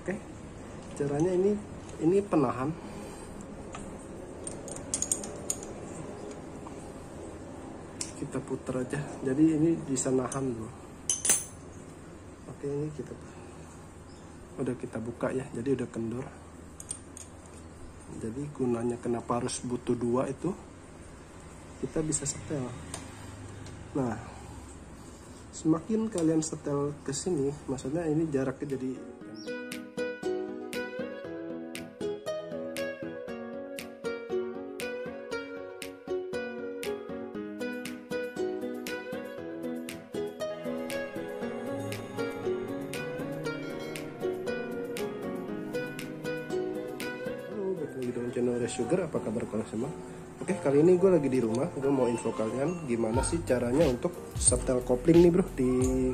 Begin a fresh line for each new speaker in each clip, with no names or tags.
Oke, caranya ini penahan. Kita putar aja, jadi ini bisa nahan dulu. Oke, ini udah kita buka ya, jadi udah kendor. Jadi gunanya kenapa harus butuh dua itu, kita bisa setel. Nah, semakin kalian setel ke sini, maksudnya ini jaraknya jadi channel Sugar, apa kabar kalian semua? Oke, kali ini gue lagi di rumah. Gue mau info kalian gimana sih caranya untuk setel kopling nih bro, di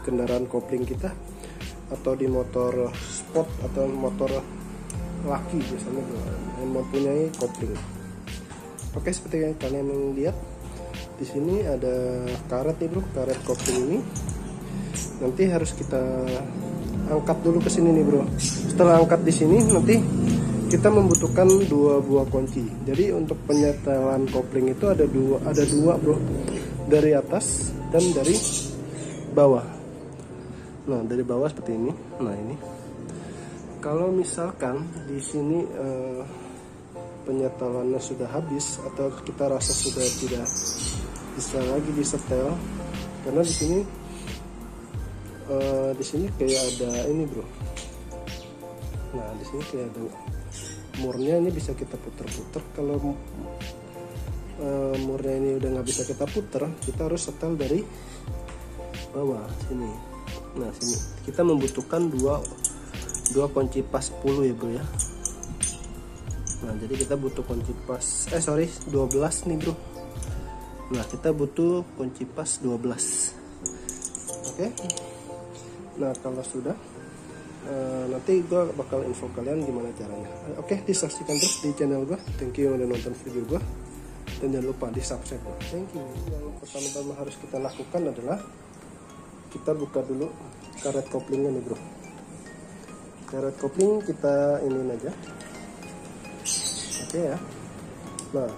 kendaraan kopling kita atau di motor sport atau motor laki biasanya bro, yang mempunyai kopling. Oke, seperti yang kalian lihat di sini ada karet nih bro, karet kopling ini nanti harus kita angkat dulu ke sini nih bro. Setelah angkat di sini nanti kita membutuhkan dua buah kunci. Jadi untuk penyetelan kopling itu ada dua bro, dari atas dan dari bawah. Nah, dari bawah seperti ini. Nah, ini kalau misalkan di sini penyetelannya sudah habis atau kita rasa sudah tidak bisa lagi disetel, karena di sini kayak ada ini bro. Nah, di sini kayak ada murnya, ini bisa kita puter-puter. Kalau murnya ini udah nggak bisa kita puter, kita harus setel dari bawah sini. Nah, sini kita membutuhkan dua kunci pas 10 ya bro ya. Nah, jadi kita butuh kunci pas 12 nih bro. Nah, kita butuh kunci pas 12. Oke. Nah, kalau sudah nanti gue bakal info kalian gimana caranya. Oke, disaksikan terus di channel gue. Thank you udah nonton video gue, dan jangan lupa di subscribe. Thank you. Yang pertama-tama harus kita lakukan adalah kita buka dulu karet koplingnya nih bro. Karet kopling kita iniin aja. Oke ya. Nah,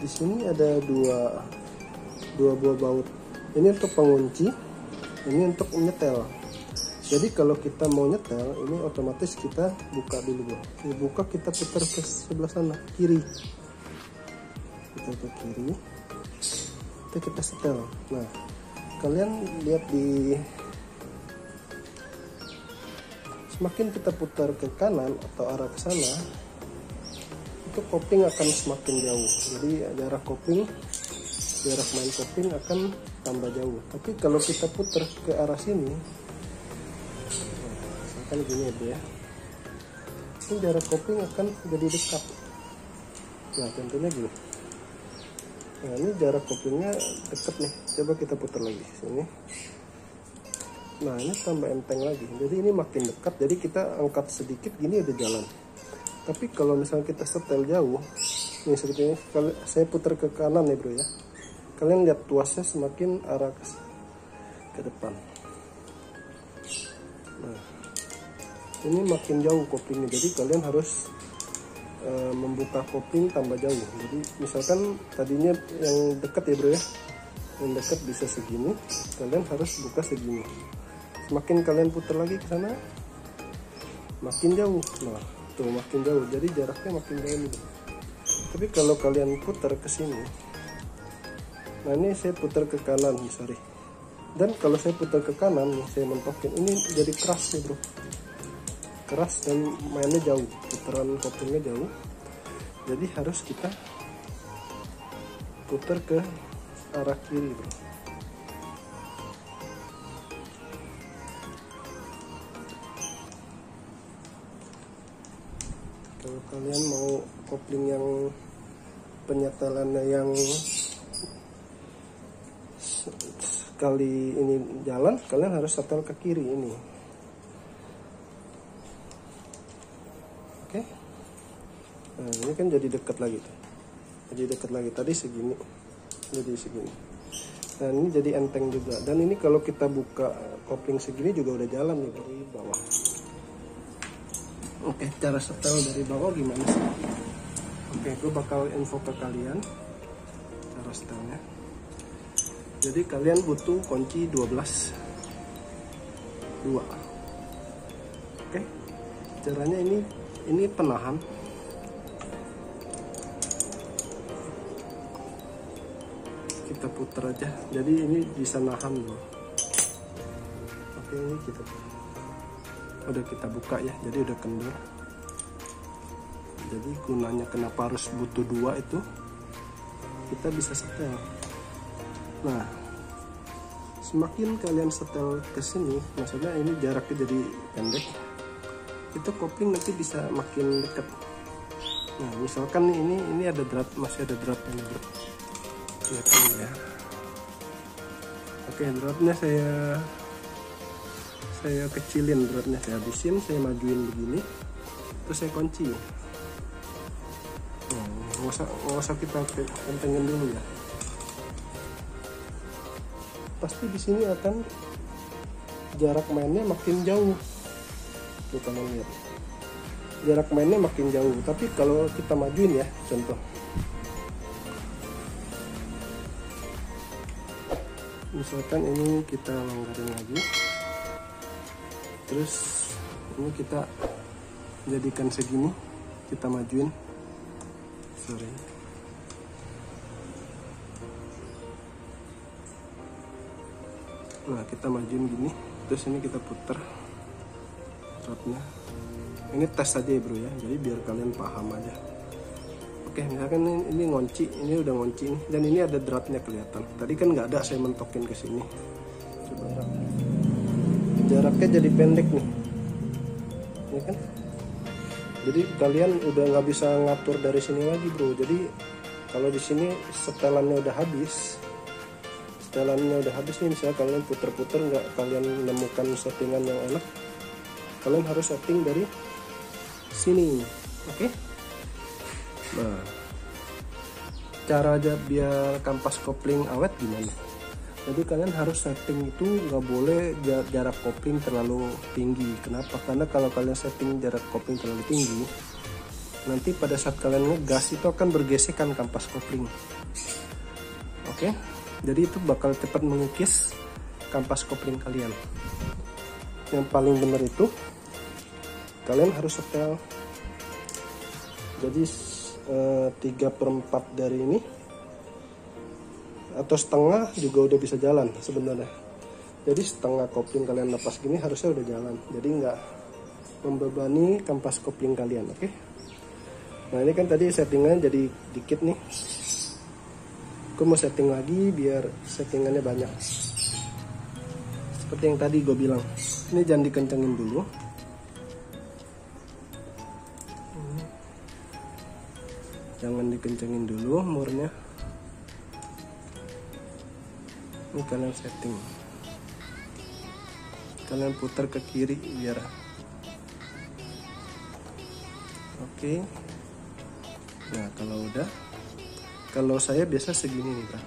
di sini ada dua buah baut. Ini untuk pengunci, ini untuk menyetel. Jadi kalau kita mau nyetel, ini otomatis kita buka dulu bro. Dibuka, kita putar ke sebelah sana, kiri. Kita ke kiri. Kita setel. Nah, kalian lihat semakin kita putar ke kanan atau arah ke sana, itu kopling akan semakin jauh. Jadi jarak main kopling akan tambah jauh. Tapi kalau kita putar ke arah sini, kan gini ya, ini jarak kopling akan jadi dekat. Nah, contohnya gini. Nah, ini jarak koplingnya dekat nih. Coba kita putar lagi sini. Nah, ini tambah enteng lagi. Jadi ini makin dekat. Jadi kita angkat sedikit gini udah jalan. Tapi kalau misalnya kita setel jauh, nih seperti ini. Kalau saya putar ke kanan nih bro ya. Kalian lihat tuasnya semakin arah ke depan. Nah, ini makin jauh koplingnya, jadi kalian harus membuka kopling tambah jauh. Jadi misalkan tadinya yang dekat ya bro ya, yang dekat bisa segini, kalian harus buka segini. Semakin kalian putar lagi ke sana, makin jauh. Nah, tuh makin jauh, jadi jaraknya makin jauh nih. Tapi kalau kalian putar ke sini, nah ini saya putar ke kanan nih, sorry. Dan kalau saya putar ke kanan nih, saya mentokin, ini jadi keras nih bro. Keras dan mainnya jauh, putaran koplingnya jauh, jadi harus kita putar ke arah kiri bro. Kalau kalian mau kopling yang penyetelannya yang sekali ini jalan, kalian harus setel ke kiri ini. Oke. Nah, ini kan jadi dekat lagi tuh. Jadi dekat lagi, tadi segini jadi segini. Nah, ini jadi enteng juga. Dan ini kalau kita buka kopling segini juga udah jalan nih dari bawah. Oke, cara setel dari bawah gimana sih? Oke, gue bakal info ke kalian cara setelnya. Jadi kalian butuh kunci 12 2. Oke, caranya ini penahan. Kita putar aja, jadi ini bisa nahan loh. Oke, ini udah kita buka ya, jadi udah kendur. Jadi gunanya kenapa harus butuh 2 itu, kita bisa setel. Nah, semakin kalian setel ke sini, maksudnya ini jaraknya jadi pendek, itu kopling nanti bisa makin dekat. Nah, misalkan ini ada drat, masih ada drat ini bro. Lihat ini ya. Oke, dratnya saya kecilin, dratnya saya habisin, saya majuin begini, terus saya kunci. Nggak usah kita kencengin dulu ya. Pasti di sini akan jarak mainnya makin jauh. Tuh kalian lihat, jarak mainnya makin jauh. Tapi kalau kita majuin ya, contoh, misalkan ini kita longgarin lagi, terus ini kita jadikan segini, kita majuin. Sorry. Nah, kita majuin gini, terus ini kita putar dratnya. Ini tes aja ya bro ya, jadi biar kalian paham aja. Oke, misalkan ini ngunci, ini udah ngunci nih, dan ini ada dratnya kelihatan. Tadi kan nggak ada, saya mentokin ke sini. Coba jaraknya jadi pendek nih, ini kan. Jadi kalian udah nggak bisa ngatur dari sini lagi bro. Jadi kalau di sini setelannya udah habis, nih, misalnya kalian puter-puter nggak kalian menemukan settingan yang enak, kalian harus setting dari sini. Oke. Nah, cara aja biar kampas kopling awet gimana? Jadi kalian harus setting itu nggak boleh jarak kopling terlalu tinggi. Kenapa? Karena kalau kalian setting jarak kopling terlalu tinggi, nanti pada saat kalian ngegas itu akan bergesekan kampas kopling. Oke, jadi itu bakal cepat mengikis kampas kopling kalian. Yang paling benar itu kalian harus setel. Jadi 3/4 dari ini atau setengah juga udah bisa jalan sebenarnya. Jadi setengah kopling kalian lepas gini harusnya udah jalan, jadi nggak membebani kampas kopling kalian. Oke. Nah, ini kan tadi settingannya jadi dikit nih, aku mau setting lagi biar settingannya banyak, seperti yang tadi gue bilang. Ini jangan dikencengin dulu, jangan dikencengin dulu murnya. Ini kalian setting, kalian putar ke kiri biar oke. Nah, kalau saya biasa segini nih bro.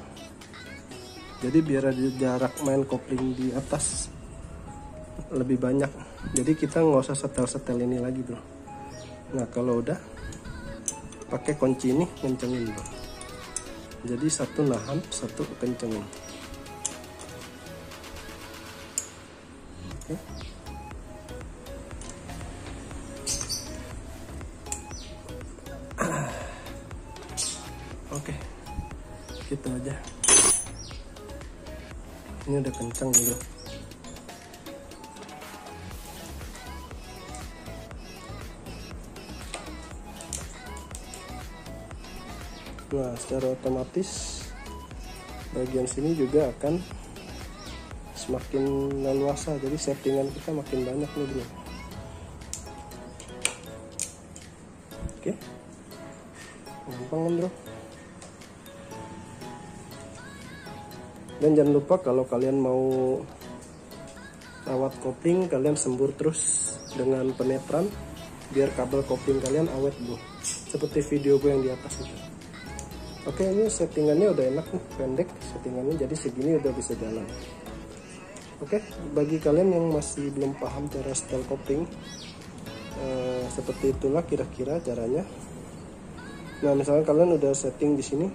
Jadi biar ada jarak main kopling di atas lebih banyak, jadi kita nggak usah setel ini lagi bro. Nah, kalau udah pakai kunci ini kencengin bro. Jadi satu nahan, satu kencengin. Oke. Oke, gitu aja. Ini udah kencang gitu. Nah, secara otomatis bagian sini juga akan semakin leluasa, jadi settingan kita makin banyak nih bro. Oke, gampang kan bro. Dan jangan lupa kalau kalian mau rawat kopling, kalian sembur terus dengan penetran biar kabel kopling kalian awet bro, seperti video gue yang di atas itu. Oke, ini settingannya udah enak nih, pendek settingannya, jadi segini udah bisa jalan. Oke, bagi kalian yang masih belum paham cara setel kopling, seperti itulah kira-kira caranya. Nah, misalnya kalian udah setting di sini,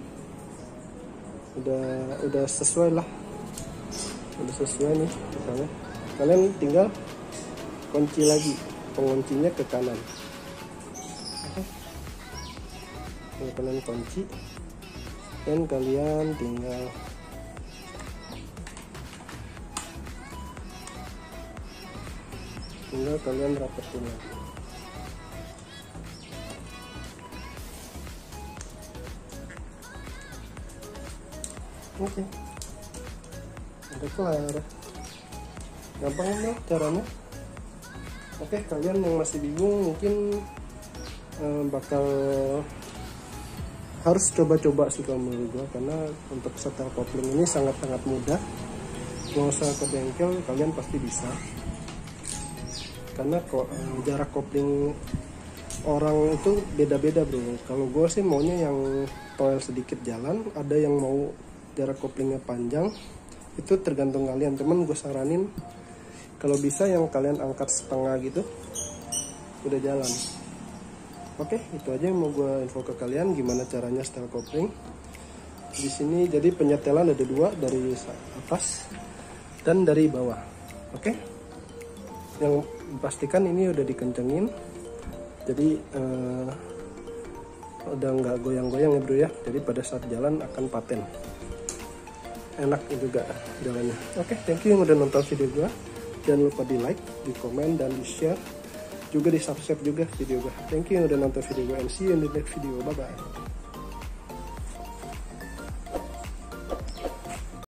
udah sesuai lah, udah sesuai nih. Misalnya kalian tinggal kunci lagi, penguncinya ke kanan. Oke, kalian kunci dan kalian tinggal kalian rapetin lagi. Oke, udah kelar, gampang dong caranya. Oke, kalian yang masih bingung mungkin bakal harus coba-coba sih kalau menurut gua, karena untuk setel kopling ini sangat-sangat mudah. Nggak usah ke bengkel, kalian pasti bisa, karena kok jarak kopling orang itu beda-beda bro. Kalau gue sih maunya yang toel sedikit jalan, ada yang mau jarak koplingnya panjang, itu tergantung kalian. Cuman gue saranin kalau bisa yang kalian angkat setengah gitu udah jalan. Oke, itu aja yang mau gue info ke kalian gimana caranya setel kopling. Di sini jadi penyetelan ada dua, dari atas dan dari bawah. Oke, yang pastikan ini udah dikencengin, jadi udah nggak goyang-goyang ya bro ya. Jadi pada saat jalan akan paten, enak juga jalannya. Oke, thank you yang udah nonton video gua. Jangan lupa di like, di komen, dan di share, juga di subscribe juga video gua. Thank you yang udah nonton video gua, and see you in the next video. Bye bye.